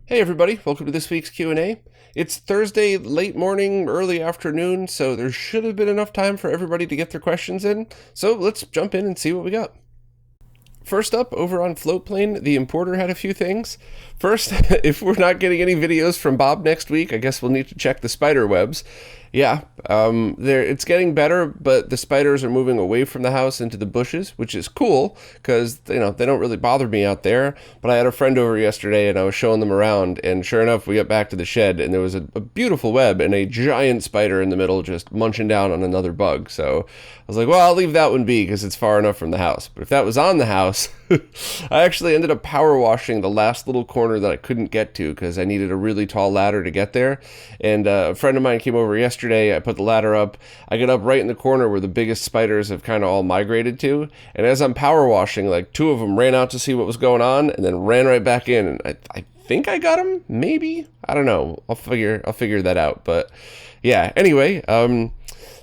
Hey everybody, welcome to this week's Q&A. It's Thursday, late morning, early afternoon, so there should have been enough time for everybody to get their questions in. So let's jump in and see what we got. First up, over on Floatplane, the importer had a few things. First, if we're not getting any videos from Bob next week, I guess we'll need to check the spider webs. Yeah, it's getting better, but the spiders are moving away from the house into the bushes, which is cool because they don't really bother me out there. But I had a friend over yesterday, and I was showing them around, and sure enough, we got back to the shed, and there was a beautiful web and a giant spider in the middle, just munching down on another bug. So I was like, well, I'll leave that one be because it's far enough from the house. But if that was on the house, I actually ended up power washing the last little corner that I couldn't get to because I needed a really tall ladder to get there. And a friend of mine came over yesterday. I put the ladder up. I get up right in the corner where the biggest spiders have kind of all migrated to. And as I'm power washing, like two of them ran out to see what was going on and then ran right back in. And I think I got them, maybe. I don't know. I'll figure that out. But yeah. Anyway,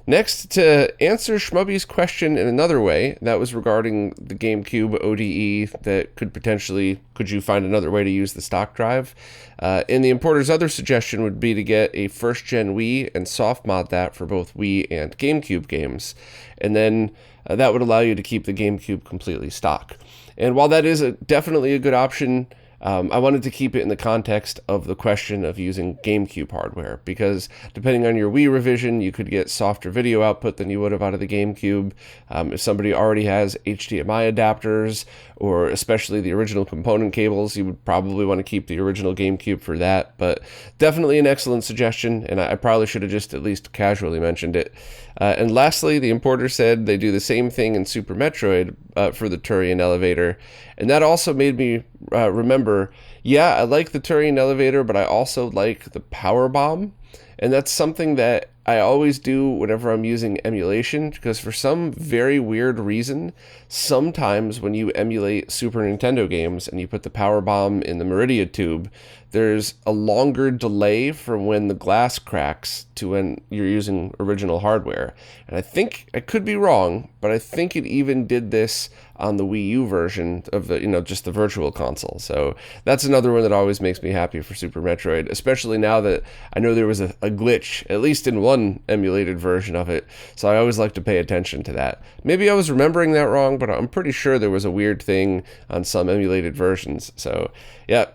next, to answer Schmubby's question in another way, that was regarding the GameCube ODE that could you find another way to use the stock drive? And the importer's other suggestion would be to get a first-gen Wii and soft mod that for both Wii and GameCube games. And then that would allow you to keep the GameCube completely stock. And while that is definitely a good option, I wanted to keep it in the context of the question of using GameCube hardware, because depending on your Wii revision, you could get softer video output than you would have out of the GameCube. If somebody already has HDMI adapters, or especially the original component cables, you would probably want to keep the original GameCube for that. But definitely an excellent suggestion, and I probably should have just at least casually mentioned it. And lastly, the importer said they do the same thing in Super Metroid for the Turian elevator. And that also made me remember, yeah, I like the Turian elevator, but I also like the power bomb. And that's something that I always do whenever I'm using emulation, because for some very weird reason, sometimes when you emulate Super Nintendo games and you put the power bomb in the Meridia tube, there's a longer delay from when the glass cracks to when you're using original hardware. And I think, I could be wrong, but I think it even did this on the Wii U version of the, just the virtual console. So that's another one that always makes me happy for Super Metroid, especially now that I know there was a glitch, at least in one emulated version of it. So I always like to pay attention to that. Maybe I was remembering that wrong, but I'm pretty sure there was a weird thing on some emulated versions. So yeah,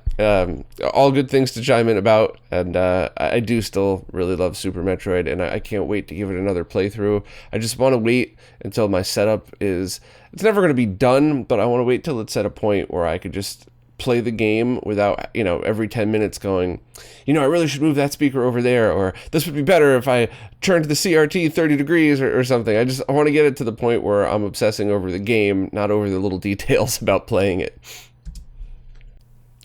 all good things to chime in about, and I do still really love Super Metroid, and I can't wait to give it another playthrough. I just want to wait until my setup is, it's never going to be done, but I want to wait till it's at a point where I could just play the game without, every 10 minutes going, I really should move that speaker over there, or this would be better if I turned the CRT 30 degrees or something. I want to get it to the point where I'm obsessing over the game, not over the little details about playing it.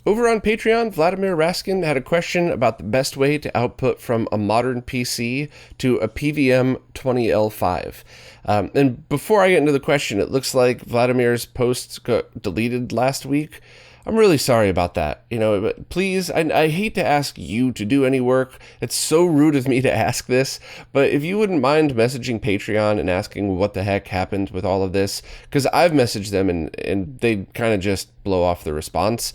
Over on Patreon, Vladimir Raskin had a question about the best way to output from a modern PC to a PVM 20L5. And before I get into the question, it looks like Vladimir's posts got deleted last week. I'm really sorry about that. But please, I hate to ask you to do any work. It's so rude of me to ask this, but if you wouldn't mind messaging Patreon and asking what the heck happened with all of this, because I've messaged them and they kind of just blow off the response.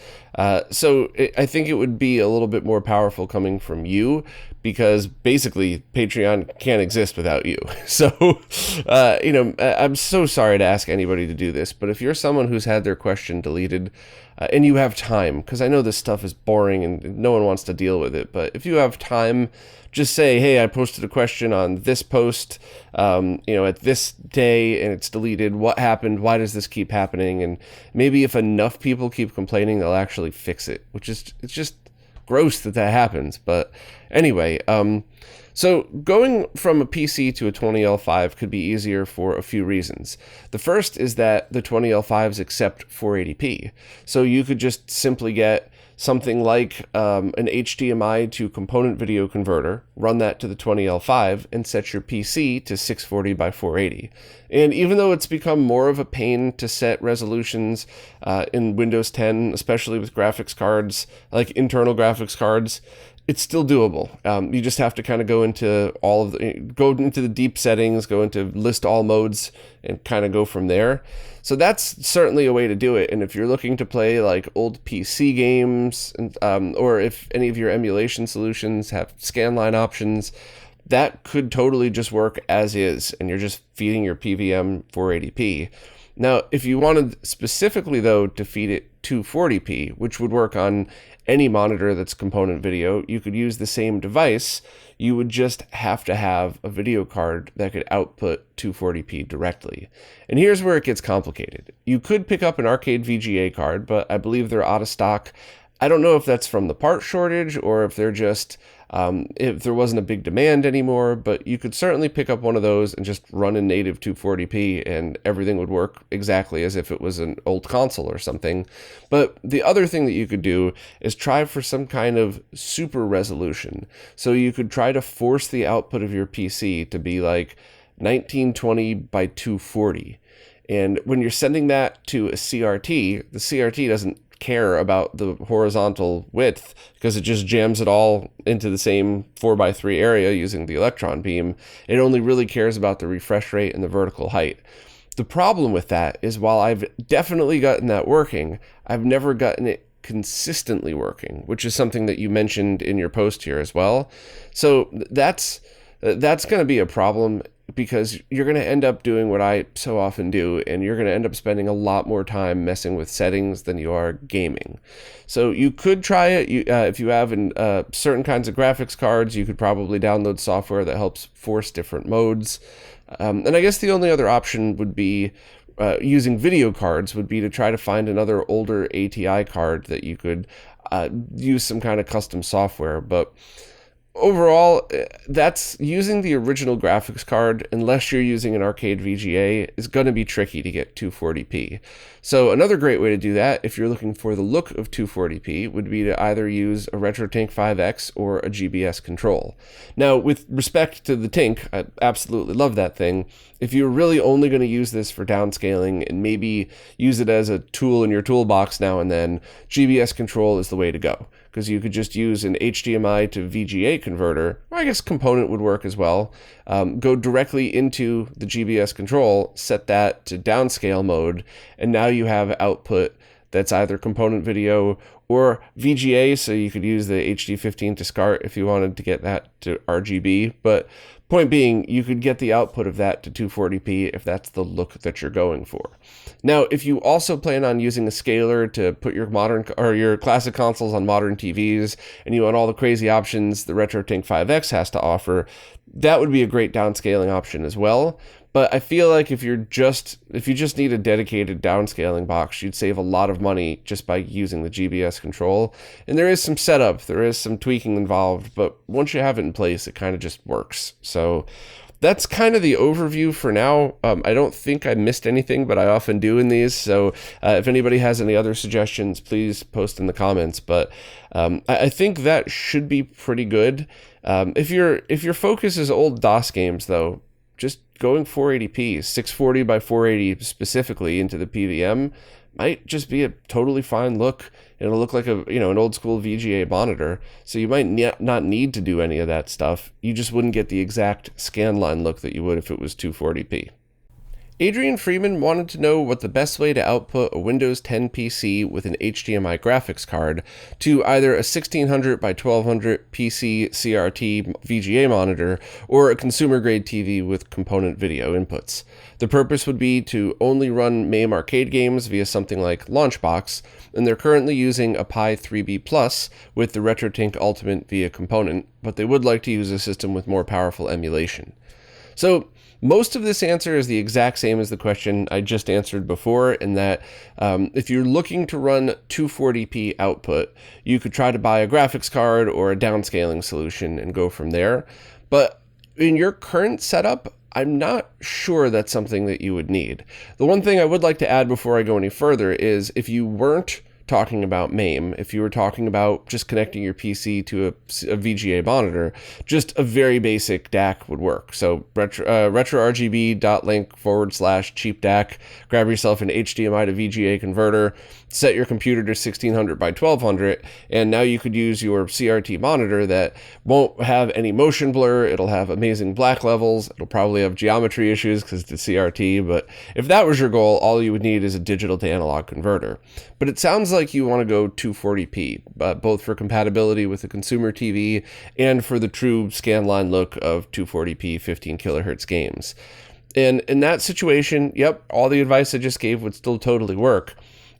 So I think it would be a little bit more powerful coming from you, because basically Patreon can't exist without you. So, I'm so sorry to ask anybody to do this, but if you're someone who's had their question deleted, and you have time, because I know this stuff is boring and no one wants to deal with it, but if you have time, just say, hey, I posted a question on this post, at this day, and it's deleted. What happened? Why does this keep happening? And maybe if enough people keep complaining, they'll actually fix it, it's just gross that happens. But anyway, so going from a PC to a 20L5 could be easier for a few reasons. The first is that the 20L5s accept 480p. So you could just simply get something like an HDMI to component video converter, run that to the 20L5, and set your PC to 640 by 480. And even though it's become more of a pain to set resolutions in Windows 10, especially with graphics cards, like internal graphics cards, it's still doable. You just have to kind of go into the deep settings, go into list all modes, and kind of go from there. So that's certainly a way to do it. And if you're looking to play like old PC games, and, or if any of your emulation solutions have scanline options, that could totally just work as is, and you're just feeding your PVM 480p. Now, if you wanted specifically, though, to feed it 240p, which would work on any monitor that's component video, you could use the same device. You would just have to have a video card that could output 240p directly. And here's where it gets complicated. You could pick up an arcade VGA card, but I believe they're out of stock. I don't know if that's from the part shortage or if they're just if there wasn't a big demand anymore, but you could certainly pick up one of those and just run in native 240p and everything would work exactly as if it was an old console or something. But the other thing that you could do is try for some kind of super resolution. So you could try to force the output of your PC to be like 1920 by 240. And when you're sending that to a CRT, the CRT doesn't care about the horizontal width because it just jams it all into the same 4x3 area using the electron beam. It only really cares about the refresh rate and the vertical height. The problem with that is while I've definitely gotten that working, I've never gotten it consistently working, which is something that you mentioned in your post here as well. So that's going to be a problem, because you're going to end up doing what I so often do, and you're going to end up spending a lot more time messing with settings than you are gaming. So you could try it. If you have certain kinds of graphics cards, you could probably download software that helps force different modes. And I guess the only other option would be using video cards, would be to try to find another older ATI card that you could use some kind of custom software. But overall, that's using the original graphics card, unless you're using an arcade VGA, is going to be tricky to get 240p. So another great way to do that, if you're looking for the look of 240p, would be to either use a RetroTink 5X or a GBS control. Now, with respect to the Tink, I absolutely love that thing. If you're really only going to use this for downscaling and maybe use it as a tool in your toolbox now and then, GBS control is the way to go, because you could just use an HDMI to VGA converter, or I guess component would work as well. Go directly into the GBS control, set that to downscale mode, and now you have output that's either component video or VGA, so you could use the HD15 to SCART if you wanted to get that to RGB. But point being, you could get the output of that to 240p if that's the look that you're going for. Now, if you also plan on using a scaler to put your modern or your classic consoles on modern TVs, and you want all the crazy options the RetroTink 5X has to offer, that would be a great downscaling option as well. But I feel like if you just need a dedicated downscaling box, you'd save a lot of money just by using the GBS control. And there is some setup, there is some tweaking involved, but once you have it in place, it kind of just works. So that's kind of the overview for now. I don't think I missed anything, but I often do in these. So if anybody has any other suggestions, please post in the comments. But I think that should be pretty good. If your focus is old DOS games, though, just going 480p, 640 by 480 specifically into the PVM might just be a totally fine look. It'll look like an old school VGA monitor, so you might not need to do any of that stuff. You just wouldn't get the exact scanline look that you would if it was 240p. Adrian Freeman wanted to know what the best way to output a Windows 10 PC with an HDMI graphics card to either a 1600 by 1200 PC CRT VGA monitor or a consumer-grade TV with component video inputs. The purpose would be to only run MAME arcade games via something like Launchbox, and they're currently using a Pi 3B Plus with the RetroTink Ultimate via component, but they would like to use a system with more powerful emulation. So most of this answer is the exact same as the question I just answered before, in that if you're looking to run 240p output, you could try to buy a graphics card or a downscaling solution and go from there. But in your current setup, I'm not sure that's something that you would need. The one thing I would like to add before I go any further is if you weren't talking about MAME, if you were talking about just connecting your PC to a VGA monitor, just a very basic DAC would work. So RetroRGB.link/cheap DAC, grab yourself an HDMI to VGA converter, set your computer to 1600 by 1200, and now you could use your CRT monitor that won't have any motion blur. It'll have amazing black levels. It'll probably have geometry issues because it's a CRT, but if that was your goal, all you would need is a digital to analog converter. But it sounds like you want to go 240p, both for compatibility with the consumer TV and for the true scanline look of 240p 15 kilohertz games. And in that situation, yep, all the advice I just gave would still totally work.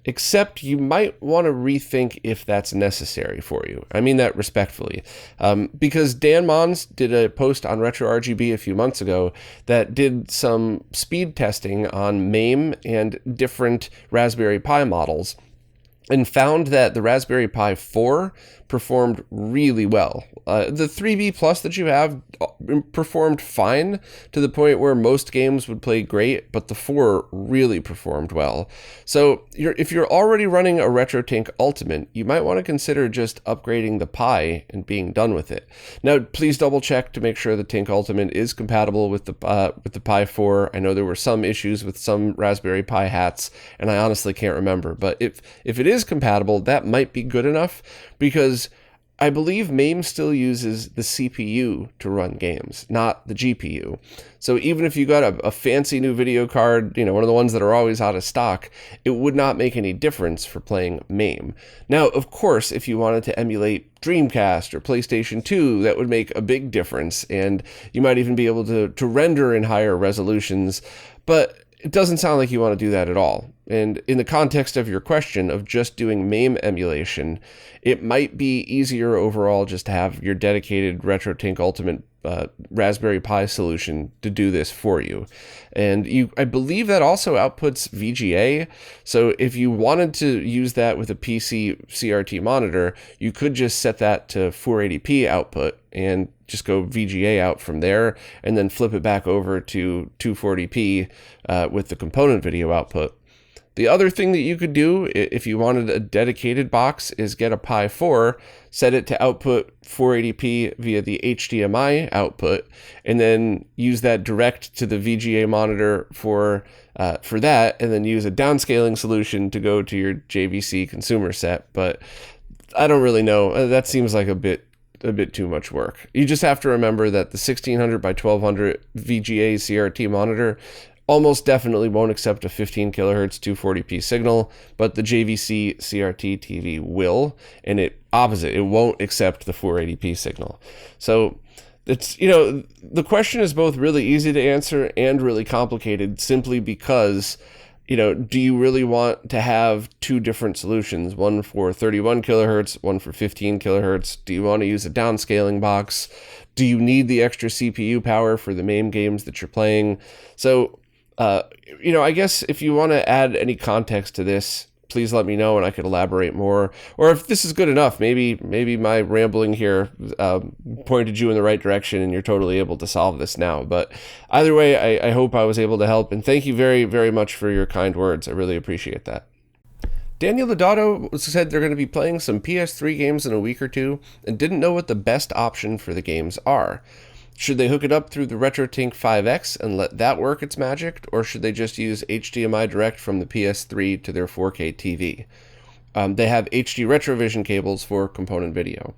Except you might want to rethink if that's necessary for you. I mean that respectfully. Because Dan Mons did a post on RetroRGB a few months ago that did some speed testing on MAME and different Raspberry Pi models, and found that the Raspberry Pi 4 performed really well. The 3B Plus that you have performed fine to the point where most games would play great, but the 4 really performed well. So if you're already running a RetroTink Ultimate, you might want to consider just upgrading the Pi and being done with it. Now, please double check to make sure the Tink Ultimate is compatible with the Pi 4. I know there were some issues with some Raspberry Pi hats, and I honestly can't remember. But if it is compatible, that might be good enough, because I believe MAME still uses the CPU to run games, not the GPU. So even if you got a fancy new video card, one of the ones that are always out of stock, it would not make any difference for playing MAME. Now, of course, if you wanted to emulate Dreamcast or PlayStation 2, that would make a big difference, and you might even be able to render in higher resolutions, but it doesn't sound like you want to do that at all. And in the context of your question of just doing MAME emulation, it might be easier overall just to have your dedicated RetroTink Ultimate Raspberry Pi solution to do this for you. And I believe that also outputs VGA. So if you wanted to use that with a PC CRT monitor, you could just set that to 480p output and just go VGA out from there, and then flip it back over to 240p with the component video output. The other thing that you could do if you wanted a dedicated box is get a Pi 4, set it to output 480p via the HDMI output, and then use that direct to the VGA monitor for that, and then use a downscaling solution to go to your JVC consumer set. But I don't really know. That seems like a bit too much work. You just have to remember that the 1600 by 1200 VGA CRT monitor almost definitely won't accept a 15 kilohertz 240p signal, but the JVC CRT TV will, and it won't accept the 480p signal. So it's, the question is both really easy to answer and really complicated, simply because do you really want to have two different solutions, one for 31 kilohertz, one for 15 kilohertz? Do you want to use a downscaling box? Do you need the extra CPU power for the MAME games that you're playing? So, I guess if you want to add any context to this, please let me know and I could elaborate more. Or if this is good enough, maybe my rambling here pointed you in the right direction and you're totally able to solve this now. But either way, I hope I was able to help, and thank you very, very much for your kind words. I really appreciate that. Daniel Lodato said they're going to be playing some PS3 games in a week or two and didn't know what the best option for the games are. Should they hook it up through the RetroTink 5X and let that work its magic, or should they just use HDMI direct from the PS3 to their 4K TV? They have HD Retrovision cables for component video.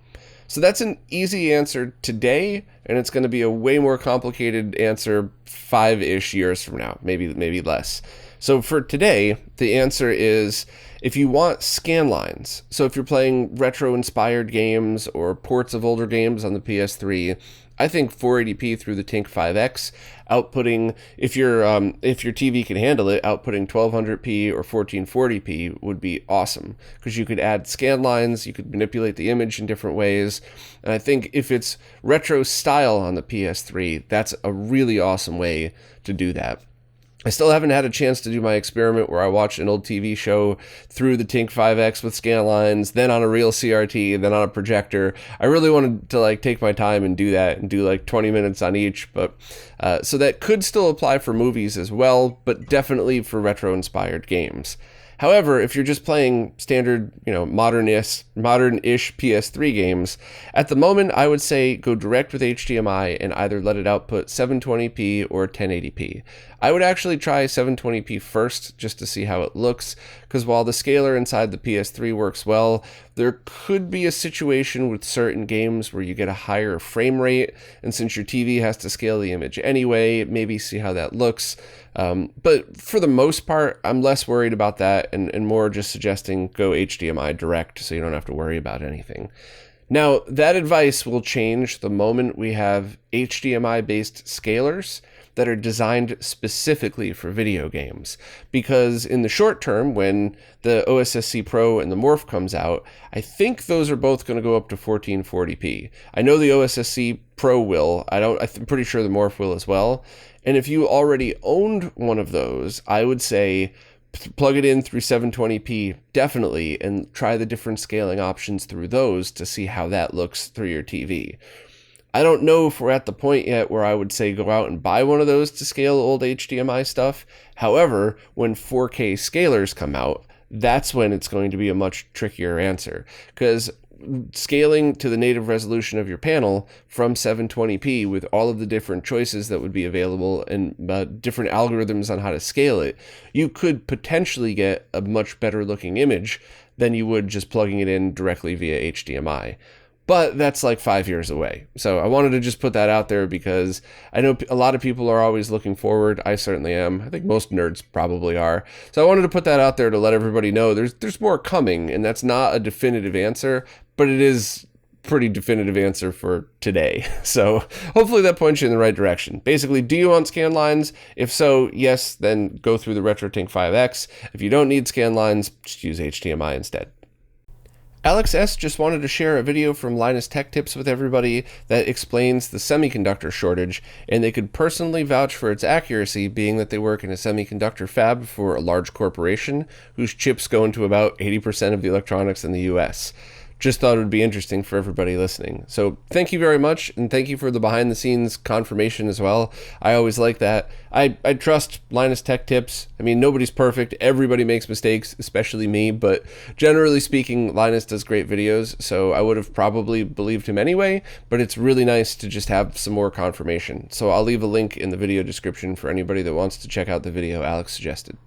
So that's an easy answer today, and it's going to be a way more complicated answer 5-ish years from now, maybe less. So for today, the answer is, if you want scanlines, so if you're playing retro-inspired games or ports of older games on the PS3, I think 480p through the Tink 5X, outputting, if your TV can handle it, outputting 1200p or 1440p would be awesome, because you could add scan lines, you could manipulate the image in different ways, and I think if it's retro style on the PS3, that's a really awesome way to do that. I still haven't had a chance to do my experiment where I watched an old TV show through the Tink 5X with scan lines, then on a real CRT, then on a projector. I really wanted to take my time and do that and do 20 minutes on each, but so that could still apply for movies as well, but definitely for retro-inspired games. However, if you're just playing standard, modern-ish PS3 games, at the moment, I would say go direct with HDMI and either let it output 720p or 1080p. I would actually try 720p first just to see how it looks, because while the scaler inside the PS3 works well, there could be a situation with certain games where you get a higher frame rate, and since your TV has to scale the image anyway, maybe see how that looks. But for the most part, I'm less worried about that and more just suggesting go HDMI direct so you don't have to worry about anything. Now, that advice will change the moment we have HDMI-based scalers that are designed specifically for video games. Because in the short term, when the OSSC Pro and the Morph comes out, I think those are both going to go up to 1440p. I know the OSSC Pro will. I'm pretty sure the Morph will as well. And if you already owned one of those, I would say plug it in through 720p definitely and try the different scaling options through those to see how that looks through your TV. I don't know if we're at the point yet where I would say go out and buy one of those to scale old HDMI stuff. However, when 4K scalers come out, that's when it's going to be a much trickier answer, because scaling to the native resolution of your panel from 720p with all of the different choices that would be available and different algorithms on how to scale it, you could potentially get a much better looking image than you would just plugging it in directly via HDMI. But that's like 5 years away. So I wanted to just put that out there because I know a lot of people are always looking forward. I certainly am. I think most nerds probably are. So I wanted to put that out there to let everybody know there's more coming, and that's not a definitive answer, but it is pretty definitive answer for today. So hopefully that points you in the right direction. Basically, do you want scan lines? If so, yes, then go through the RetroTink 5X. If you don't need scan lines, just use HDMI instead. Alex S. just wanted to share a video from Linus Tech Tips with everybody that explains the semiconductor shortage, and they could personally vouch for its accuracy, being that they work in a semiconductor fab for a large corporation whose chips go into about 80% of the electronics in the US. Just thought it would be interesting for everybody listening. So thank you very much, and thank you for the behind-the-scenes confirmation as well. I always like that. I trust Linus Tech Tips. I mean, nobody's perfect. Everybody makes mistakes, especially me, but generally speaking, Linus does great videos, so I would have probably believed him anyway, but it's really nice to just have some more confirmation. So I'll leave a link in the video description for anybody that wants to check out the video Alex suggested.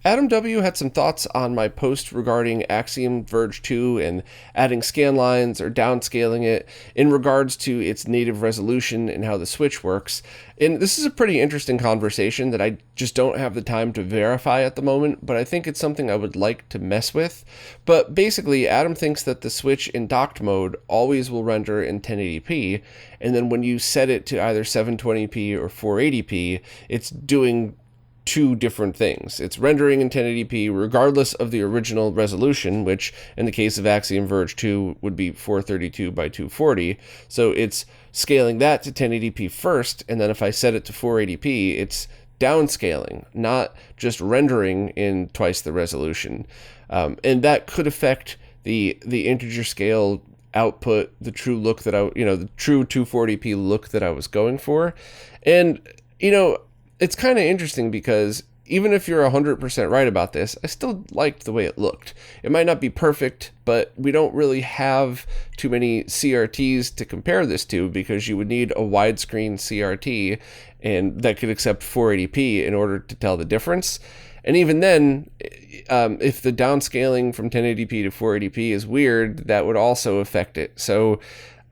Adam W. had some thoughts on my post regarding Axiom Verge 2 and adding scan lines or downscaling it in regards to its native resolution and how the switch works. And this is a pretty interesting conversation that I just don't have the time to verify at the moment, but I think it's something I would like to mess with. But basically, Adam thinks that the switch in docked mode always will render in 1080p, and then when you set it to either 720p or 480p, it's doing two different things. It's rendering in 1080p regardless of the original resolution, which in the case of Axiom Verge 2 would be 432 by 240. So it's scaling that to 1080p first, and then if I set it to 480p, it's downscaling, not just rendering in twice the resolution. And that could affect the integer scale output, the true look that the true 240p look that I was going for. And, it's kind of interesting because even if you're 100% right about this, I still liked the way it looked. It might not be perfect, but we don't really have too many CRTs to compare this to because you would need a widescreen CRT and that could accept 480p in order to tell the difference. And even then, if the downscaling from 1080p to 480p is weird, that would also affect it. So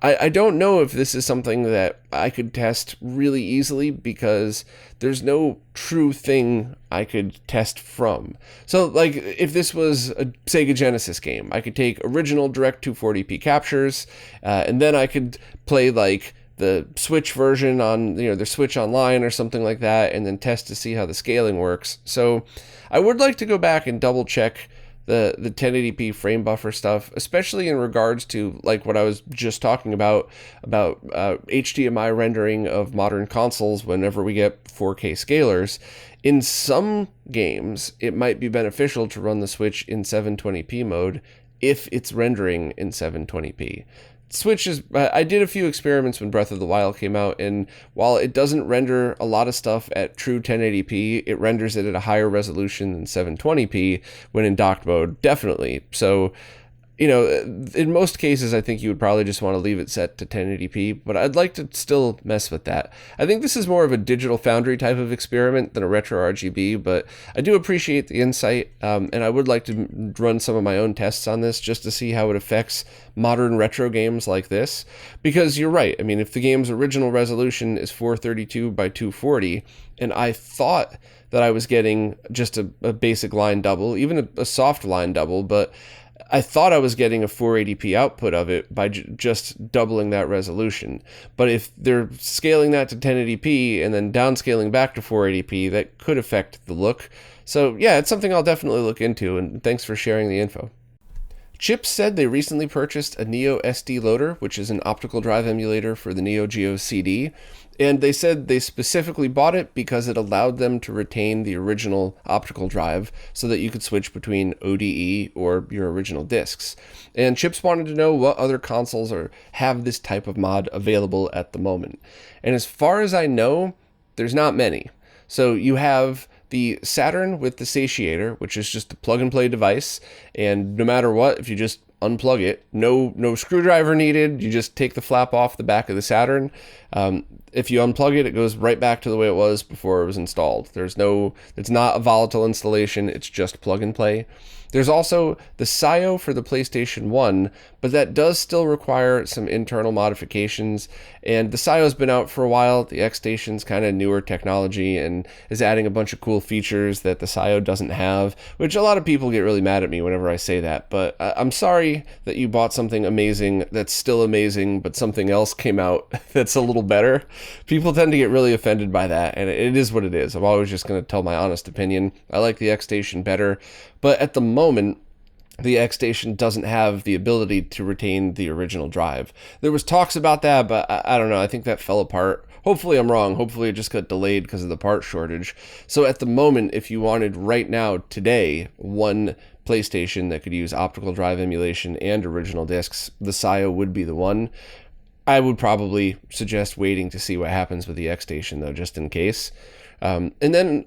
I don't know if this is something that I could test really easily because there's no true thing I could test from. So like if this was a Sega Genesis game, I could take original direct 240p captures and then I could play like the Switch version on the Switch Online or something like that and then test to see how the scaling works. So I would like to go back and double check the 1080p frame buffer stuff, especially in regards to like what I was just talking about HDMI rendering of modern consoles whenever we get 4K scalers. In some games, it might be beneficial to run the Switch in 720p mode if it's rendering in 720p. Switch is, I did a few experiments when Breath of the Wild came out, and while it doesn't render a lot of stuff at true 1080p, it renders it at a higher resolution than 720p when in docked mode, definitely. So, you know, in most cases, I think you would probably just want to leave it set to 1080p, but I'd like to still mess with that. I think this is more of a Digital Foundry type of experiment than a RetroRGB, but I do appreciate the insight, and I would like to run some of my own tests on this just to see how it affects modern retro games like this. Because you're right, I mean, if the game's original resolution is 432 by 240, and I thought that I was getting just a basic line double, even a soft line double, but I thought I was getting a 480p output of it by just doubling that resolution. But if they're scaling that to 1080p and then downscaling back to 480p, that could affect the look. So yeah, it's something I'll definitely look into, and thanks for sharing the info. Chips said they recently purchased a Neo SD loader, which is an optical drive emulator for the Neo Geo CD, and they said they specifically bought it because it allowed them to retain the original optical drive so that you could switch between ODE or your original discs. And Chips wanted to know what other consoles have this type of mod available at the moment. And as far as I know, there's not many. So you have the Saturn with the satiator, which is just a plug-and-play device, and no matter what, if you just unplug it, no screwdriver needed, you just take the flap off the back of the Saturn. If you unplug it, it goes right back to the way it was before it was installed. It's not a volatile installation, it's just plug-and-play. There's also the SIO for the PlayStation 1, but that does still require some internal modifications, and the SIO's been out for a while. The X-Station's kind of newer technology and is adding a bunch of cool features that the SIO doesn't have, which a lot of people get really mad at me whenever I say that, but I'm sorry that you bought something amazing that's still amazing, but something else came out that's a little better. People tend to get really offended by that, and it is what it is. I'm always just going to tell my honest opinion. I like the X-Station better, but at the moment, the X-Station doesn't have the ability to retain the original drive. There was talks about that, but I don't know. I think that fell apart. Hopefully I'm wrong. Hopefully it just got delayed because of the part shortage. So at the moment, if you wanted right now, today, one PlayStation that could use optical drive emulation and original discs, the SIO would be the one. I would probably suggest waiting to see what happens with the X-Station, though, just in case. And then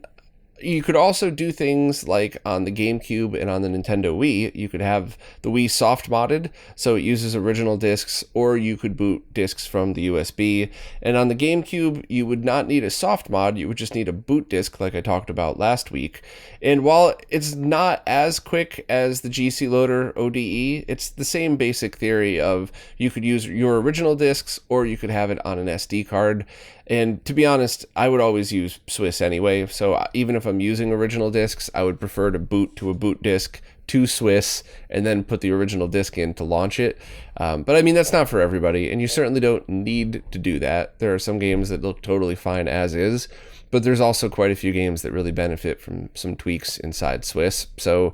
you could also do things like on the GameCube and on the Nintendo Wii, you could have the Wii soft modded, so it uses original discs, or you could boot discs from the USB. And on the GameCube, you would not need a soft mod, you would just need a boot disc like I talked about last week. And while it's not as quick as the GC Loader ODE, it's the same basic theory of you could use your original discs, or you could have it on an SD card. And to be honest, I would always use Swiss anyway, so even if I'm using original discs, I would prefer to boot to a boot disc to Swiss and then put the original disc in to launch it. But I mean, that's not for everybody, and you certainly don't need to do that. There are some games that look totally fine as is, but there's also quite a few games that really benefit from some tweaks inside Swiss. So,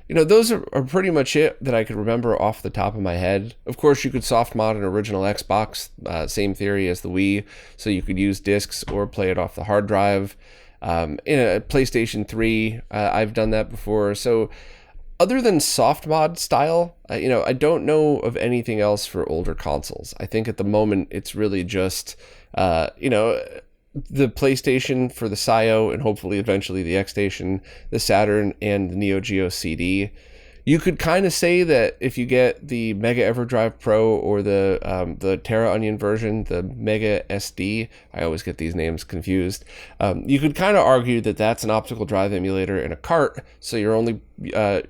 you know, those are pretty much it that I could remember off the top of my head. Of course, you could soft mod an original Xbox, same theory as the Wii, so you could use discs or play it off the hard drive. In a PlayStation 3, I've done that before. So other than soft mod style, I don't know of anything else for older consoles. I think at the moment it's really just, the PlayStation for the SIO, and hopefully eventually the X-Station, the Saturn, and the Neo Geo CD. You could kind of say that if you get the Mega EverDrive Pro or the Terra Onion version, the Mega SD, I always get these names confused, you could kind of argue that that's an optical drive emulator in a cart, so you're only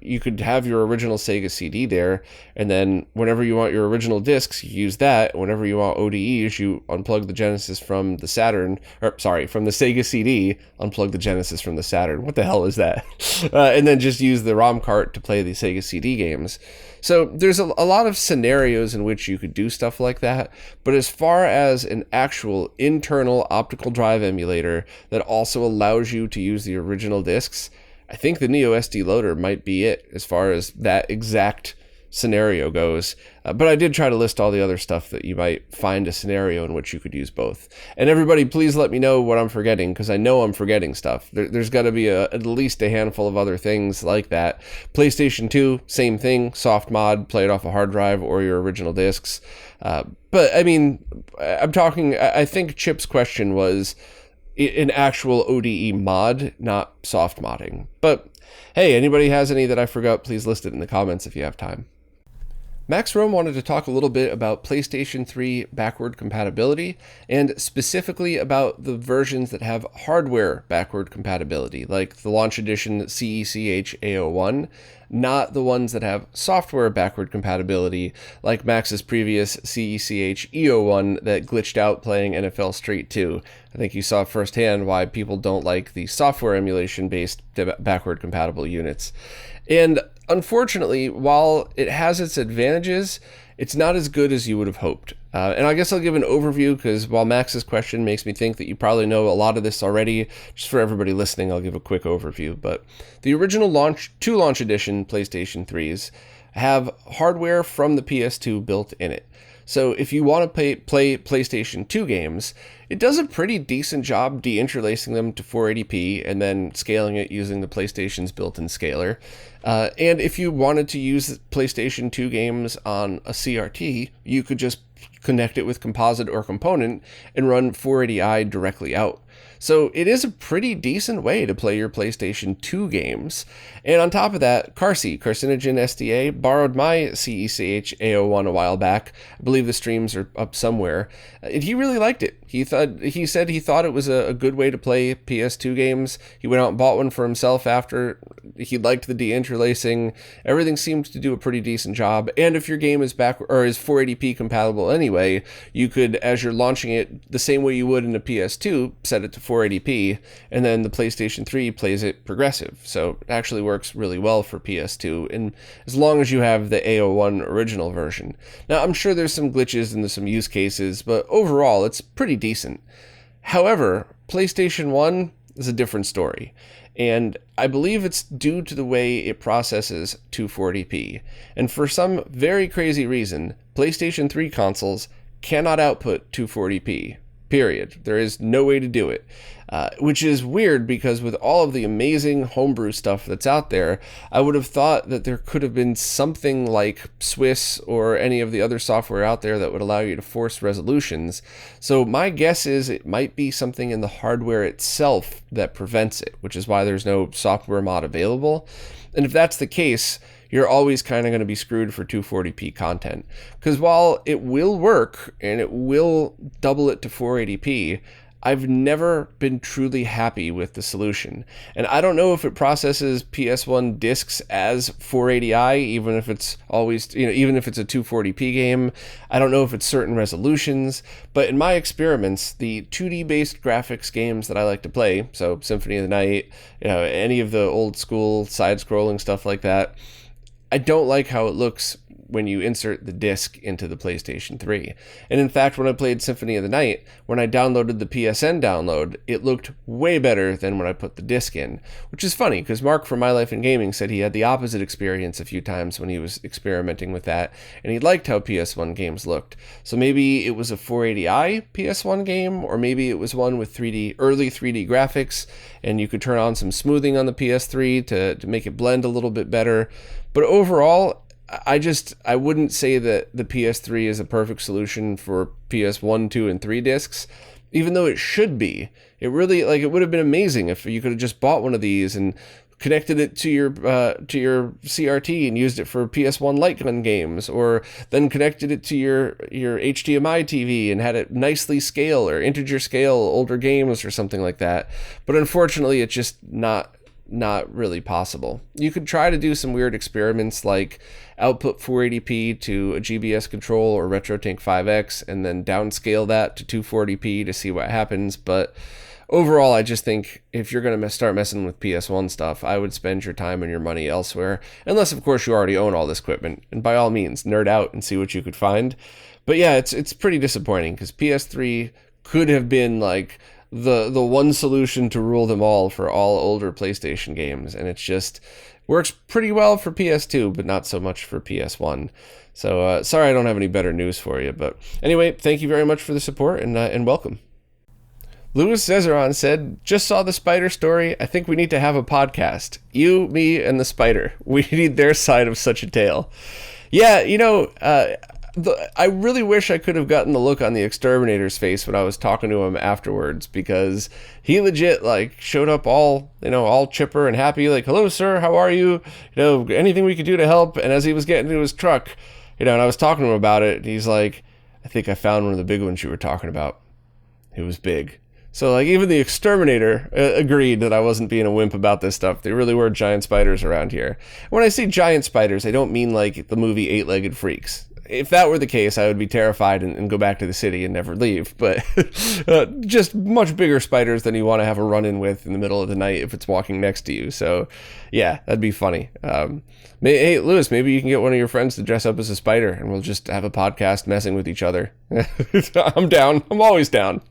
you could have your original Sega CD there, and then whenever you want your original discs, you use that. Whenever you want ODEs, you unplug the Genesis from the Saturn, from the Sega CD, unplug the Genesis from the Saturn. What the hell is that? And then just use the ROM cart to play the Sega CD games. So there's a lot of scenarios in which you could do stuff like that, but as far as an actual internal optical drive emulator that also allows you to use the original discs, I think the Neo SD Loader might be it as far as that exact scenario goes. But I did try to list all the other stuff that you might find a scenario in which you could use both. And everybody, please let me know what I'm forgetting, because I know I'm forgetting stuff. There's got to be at least a handful of other things like that. PlayStation 2, same thing, soft mod, play it off a hard drive or your original discs. But I mean, I think Chip's question was an actual ODE mod, not soft modding. But hey, anybody has any that I forgot, please list it in the comments if you have time. Max Rome wanted to talk a little bit about PlayStation 3 backward compatibility, and specifically about the versions that have hardware backward compatibility, like the launch edition CECH A01, not the ones that have software backward compatibility, like Max's previous CECH E01 that glitched out playing NFL Street 2. I think you saw firsthand why people don't like the software emulation-based backward compatible units. And unfortunately, while it has its advantages, it's not as good as you would have hoped. And I guess I'll give an overview, because while Max's question makes me think that you probably know a lot of this already, just for everybody listening, I'll give a quick overview. But the original launch edition PlayStation 3s have hardware from the PS2 built in it. So if you want to play PlayStation 2 games, it does a pretty decent job deinterlacing them to 480p and then scaling it using the PlayStation's built-in scaler. And if you wanted to use PlayStation 2 games on a CRT, you could just connect it with composite or component and run 480i directly out. So it is a pretty decent way to play your PlayStation 2 games. And on top of that, Carcinogen SDA borrowed my CECH A01 a while back. I believe the streams are up somewhere. And he really liked it. He said he thought it was a good way to play PS2 games. He went out and bought one for himself after. He liked the deinterlacing. Everything seemed to do a pretty decent job. And if your game is is 480p compatible anyway, you could, as you're launching it the same way you would in a PS2, set it to 480p, and then the PlayStation 3 plays it progressive. So it actually works really well for PS2, and as long as you have the A01 original version. Now, I'm sure there's some glitches and there's some use cases, but overall, it's pretty decent. However, PlayStation 1 is a different story, and I believe it's due to the way it processes 240p. And for some very crazy reason, PlayStation 3 consoles cannot output 240p. Period. There is no way to do it, which is weird, because with all of the amazing homebrew stuff that's out there, I would have thought that there could have been something like Swiss or any of the other software out there that would allow you to force resolutions. So my guess is it might be something in the hardware itself that prevents it, which is why there's no software mod available. And if that's the case, you're always kind of going to be screwed for 240p content. Because while it will work and it will double it to 480p, I've never been truly happy with the solution. And I don't know if it processes PS1 discs as 480i, even if it's always, even if it's a 240p game. I don't know if it's certain resolutions, but in my experiments, the 2D based graphics games that I like to play, so Symphony of the Night, any of the old school side scrolling stuff like that, I don't like how it looks when you insert the disc into the PlayStation 3. And in fact, when I played Symphony of the Night, when I downloaded the PSN download, it looked way better than when I put the disc in, which is funny, because Mark from My Life in Gaming said he had the opposite experience a few times when he was experimenting with that, and he liked how PS1 games looked. So maybe it was a 480i PS1 game, or maybe it was one with early 3D graphics, and you could turn on some smoothing on the PS3 to make it blend a little bit better. But overall, I wouldn't say that the PS3 is a perfect solution for PS1, 2, and 3 discs, even though it should be. It really, it would have been amazing if you could have just bought one of these and connected it to your CRT and used it for PS1 light gun games, or then connected it to your HDMI TV and had it nicely scale or integer scale older games or something like that. But unfortunately, it's just not really possible. You could try to do some weird experiments like output 480p to a GBS control or RetroTink 5X and then downscale that to 240p to see what happens, but overall, I just think if you're going to start messing with PS1 stuff, I would spend your time and your money elsewhere, unless of course you already own all this equipment, and by all means nerd out and see what you could find. But yeah, it's pretty disappointing, because PS3 could have been like the one solution to rule them all for all older PlayStation games, and it's just Works pretty well for PS2, but not so much for PS1. So sorry I don't have any better news for you. But anyway, thank you very much for the support and welcome. Louis Cesaron said, just saw the spider story. I think we need to have a podcast. You, me, and the spider. We need their side of such a tale. Yeah, you know, I really wish I could have gotten the look on the exterminator's face when I was talking to him afterwards, because he legit like showed up all chipper and happy, like, hello sir, how are you? Anything we could do to help? And as he was getting into his truck, and I was talking to him about it, he's like, I think I found one of the big ones you were talking about. It was big. So like even the exterminator agreed that I wasn't being a wimp about this stuff. There really were giant spiders around here. When I say giant spiders, I don't mean like the movie Eight-Legged Freaks. If that were the case, I would be terrified and go back to the city and never leave. But just much bigger spiders than you want to have a run-in with in the middle of the night if it's walking next to you. So yeah, that'd be funny. Hey, Lewis, maybe you can get one of your friends to dress up as a spider and we'll just have a podcast messing with each other. I'm down. I'm always down.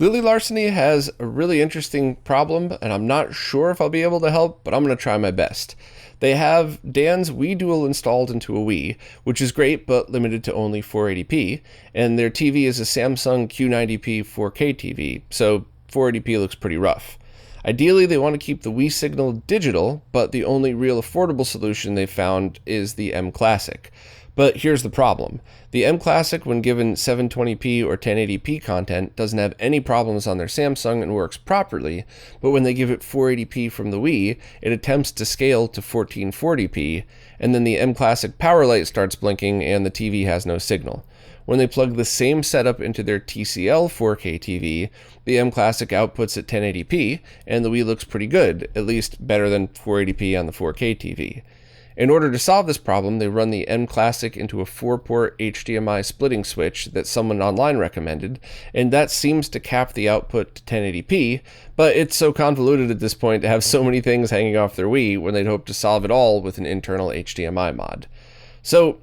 Lily Larceny has a really interesting problem, and I'm not sure if I'll be able to help, but I'm going to try my best. They have Dan's Wii Dual installed into a Wii, which is great, but limited to only 480p, and their TV is a Samsung Q90p 4K TV, so 480p looks pretty rough. Ideally, they want to keep the Wii signal digital, but the only real affordable solution they've found is the M Classic. But here's the problem. The M Classic, when given 720p or 1080p content, doesn't have any problems on their Samsung and works properly, but when they give it 480p from the Wii, it attempts to scale to 1440p, and then the M Classic power light starts blinking and the TV has no signal. When they plug the same setup into their TCL 4K TV, the M Classic outputs at 1080p, and the Wii looks pretty good, at least better than 480p on the 4K TV. In order to solve this problem, they run the M Classic into a 4-port HDMI splitting switch that someone online recommended, and that seems to cap the output to 1080p, but it's so convoluted at this point to have so many things hanging off their Wii when they'd hope to solve it all with an internal HDMI mod. So,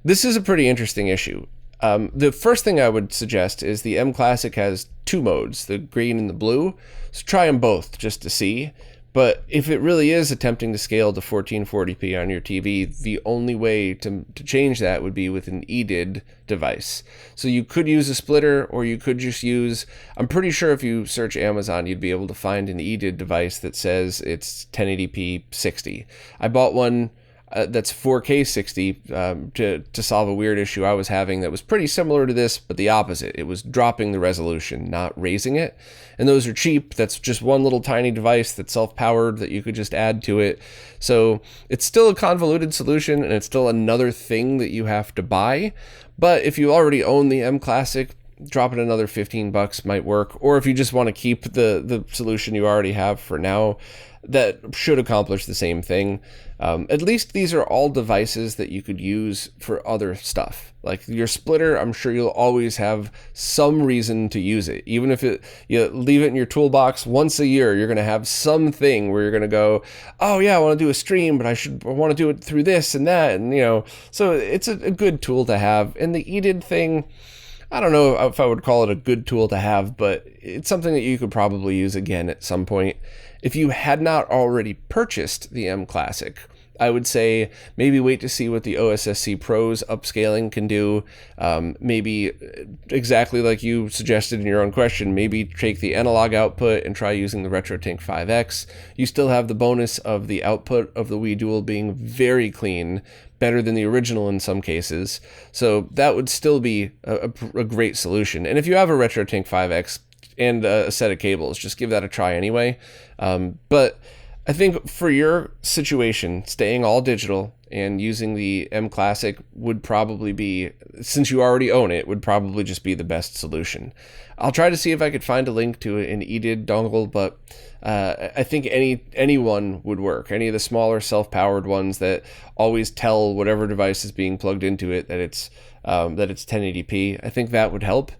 this is a pretty interesting issue. The first thing I would suggest is the M Classic has two modes, the green and the blue, so try them both just to see. But if it really is attempting to scale to 1440p on your TV, the only way to change that would be with an EDID device. So you could use a splitter, or you could just use, I'm pretty sure if you search Amazon, you'd be able to find an EDID device that says it's 1080p 60. I bought one that's 4K 60 to solve a weird issue I was having that was pretty similar to this, but the opposite. It was dropping the resolution, not raising it. And those are cheap. That's just one little tiny device that's self-powered that you could just add to it. So it's still a convoluted solution, and it's still another thing that you have to buy. But if you already own the M Classic, dropping another $15 might work. Or if you just want to keep the solution you already have for now, that should accomplish the same thing. At least these are all devices that you could use for other stuff. Like your splitter, I'm sure you'll always have some reason to use it. Even if you leave it in your toolbox once a year, you're going to have something where you're going to go, oh yeah, I want to do a stream, but I want to do it through this and that. And, so it's a good tool to have. And the EDID thing, I don't know if I would call it a good tool to have, but it's something that you could probably use again at some point. If you had not already purchased the M Classic, I would say maybe wait to see what the OSSC Pro's upscaling can do. Maybe exactly like you suggested in your own question, maybe take the analog output and try using the RetroTink 5X. You still have the bonus of the output of the Wii Dual being very clean, better than the original in some cases. So that would still be a great solution. And if you have a RetroTink 5X and a set of cables, just give that a try anyway. But I think for your situation, staying all digital and using the M Classic would probably be, since you already own it, would probably just be the best solution. I'll try to see if I could find a link to an EDID dongle, but I think any one would work. Any of the smaller self-powered ones that always tell whatever device is being plugged into it that it's 1080p. I think that would help.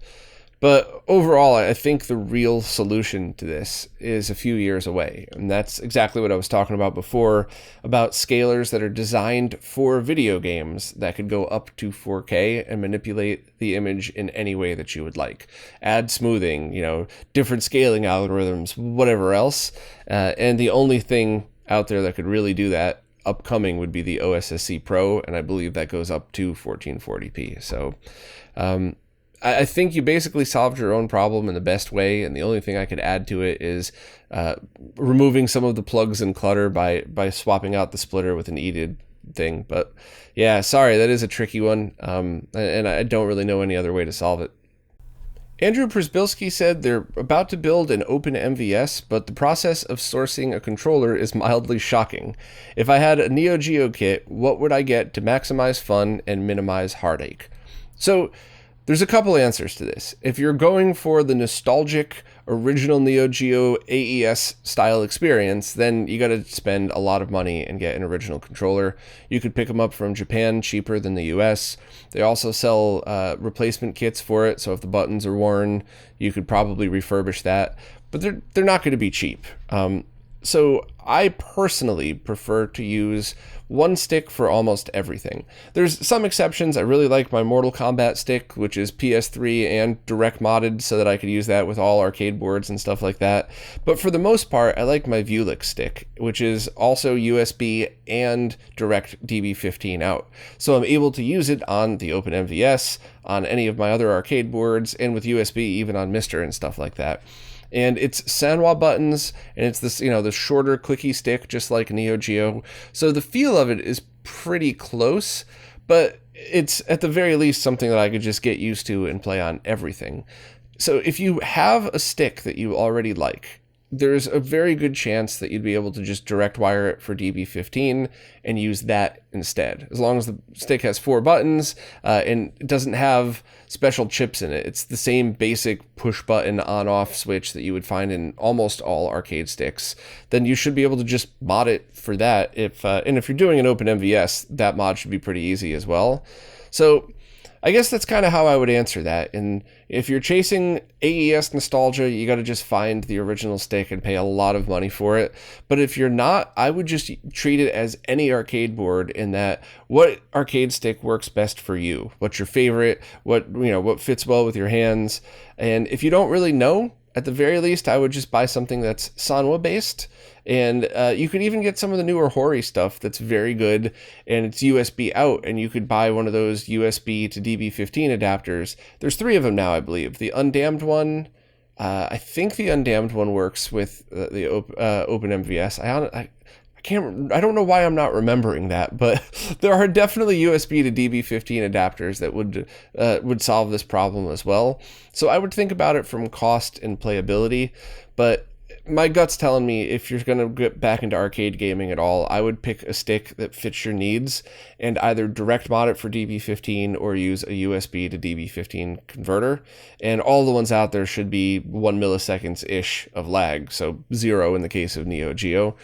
But overall, I think the real solution to this is a few years away. And that's exactly what I was talking about before, about scalers that are designed for video games that could go up to 4K and manipulate the image in any way that you would like. Add smoothing, different scaling algorithms, whatever else. And the only thing out there that could really do that upcoming would be the OSSC Pro, and I believe that goes up to 1440p. So I think you basically solved your own problem in the best way, and the only thing I could add to it is removing some of the plugs and clutter by swapping out the splitter with an EDID thing. But yeah, sorry, that is a tricky one, and I don't really know any other way to solve it. Andrew Przybylski said they're about to build an OpenMVS, but the process of sourcing a controller is mildly shocking. If I had a Neo Geo kit, what would I get to maximize fun and minimize heartache? So there's a couple answers to this. If you're going for the nostalgic original Neo Geo AES style experience, then you got to spend a lot of money and get an original controller. You could pick them up from Japan cheaper than the US. They also sell replacement kits for it, so if the buttons are worn, you could probably refurbish that. But they're not going to be cheap. So I personally prefer to use one stick for almost everything. There's some exceptions. I really like my Mortal Kombat stick, which is PS3 and direct modded, so that I could use that with all arcade boards and stuff like that. But for the most part, I like my Vuelich stick, which is also USB and direct DB15 out. So I'm able to use it on the OpenMVS, on any of my other arcade boards, and with USB even on Mister and stuff like that. And it's Sanwa buttons, and it's this, the shorter clicky stick, just like Neo Geo. So the feel of it is pretty close, but it's at the very least something that I could just get used to and play on everything. So if you have a stick that you already like, there's a very good chance that you'd be able to just direct wire it for DB15 and use that instead. As long as the stick has 4 buttons and it doesn't have special chips in it. It's the same basic push button on off switch that you would find in almost all arcade sticks. Then you should be able to just mod it for that. And if you're doing an OpenMVS, that mod should be pretty easy as well. So I guess that's kind of how I would answer that. And if you're chasing AES nostalgia, you got to just find the original stick and pay a lot of money for it. But if you're not, I would just treat it as any arcade board, in that what arcade stick works best for you? What's your favorite? What fits well with your hands? And if you don't really know, at the very least, I would just buy something that's Sanwa based. And you could even get some of the newer Hori stuff that's very good, and it's USB out, and you could buy one of those USB to DB15 adapters. There's 3 of them now, I believe. The undammed one, I think the undammed one works with the OpenMVS. I don't know why I'm not remembering that, but there are definitely USB to DB15 adapters that would solve this problem as well. So I would think about it from cost and playability, but my gut's telling me if you're going to get back into arcade gaming at all, I would pick a stick that fits your needs and either direct mod it for DB15 or use a USB to DB15 converter. And all the ones out there should be 1 milliseconds-ish of lag, so 0 in the case of Neo Geo.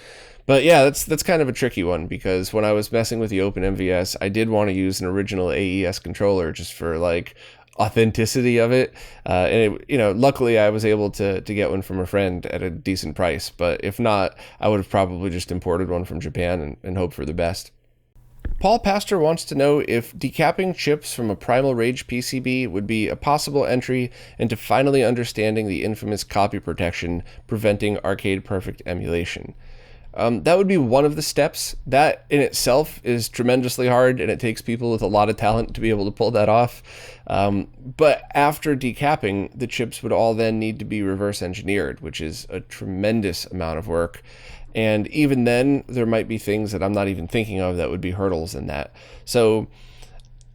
But yeah, that's kind of a tricky one, because when I was messing with the OpenMVS, I did want to use an original AES controller just for authenticity of it, and luckily I was able to get one from a friend at a decent price. But if not, I would have probably just imported one from Japan and hoped for the best. Paul Pastor wants to know if decapping chips from a Primal Rage PCB would be a possible entry into finally understanding the infamous copy protection preventing arcade perfect emulation. That would be one of the steps. That in itself is tremendously hard, and it takes people with a lot of talent to be able to pull that off. But after decapping, the chips would all then need to be reverse engineered, which is a tremendous amount of work. And even then, there might be things that I'm not even thinking of that would be hurdles in that. So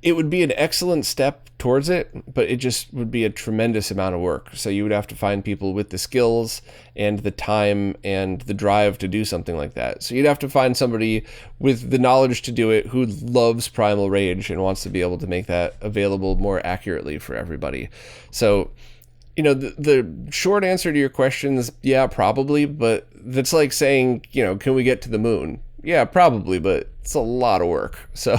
it would be an excellent step towards it, but it just would be a tremendous amount of work. So you would have to find people with the skills and the time and the drive to do something like that. So you'd have to find somebody with the knowledge to do it who loves Primal Rage and wants to be able to make that available more accurately for everybody. So the short answer to your question is, yeah, probably, but that's like saying, can we get to the moon? Yeah, probably, but it's a lot of work. So,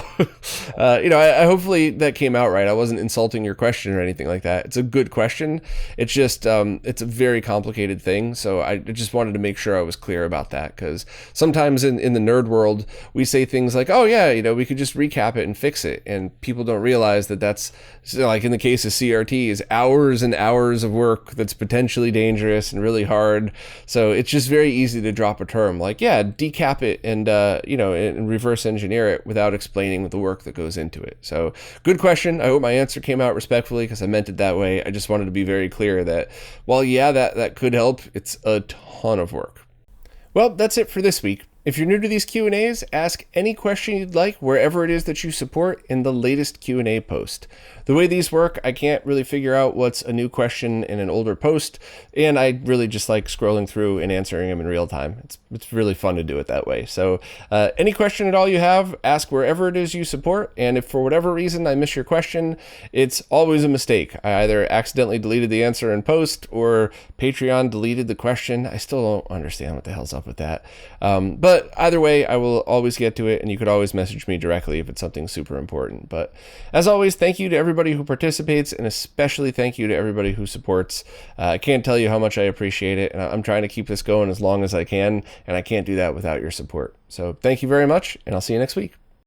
I hopefully that came out right. I wasn't insulting your question or anything like that. It's a good question. It's just, it's a very complicated thing. So I just wanted to make sure I was clear about that, because sometimes in the nerd world, we say things like, oh yeah, we could just recap it and fix it. And people don't realize that that's, like in the case of CRTs, hours and hours of work that's potentially dangerous and really hard. So it's just very easy to drop a term like, yeah, decap it and, and reverse engineer it without explaining the work that goes into it. So good question. I hope my answer came out respectfully, because I meant it that way. I just wanted to be very clear that while, yeah, that could help, it's a ton of work. Well, that's it for this week. If you're new to these Q&As, ask any question you'd like wherever it is that you support in the latest Q&A post. The way these work, I can't really figure out what's a new question in an older post, and I really just like scrolling through and answering them in real time. It's really fun to do it that way. So any question at all you have, ask wherever it is you support, and if for whatever reason I miss your question, it's always a mistake. I either accidentally deleted the answer in post, or Patreon deleted the question. I still don't understand what the hell's up with that. But either way, I will always get to it, and you could always message me directly if it's something super important. But as always, thank you to everybody who participates, and especially thank you to everybody who supports. I can't tell you how much I appreciate it, and I'm trying to keep this going as long as I can, and I can't do that without your support. So thank you very much, and I'll see you next week.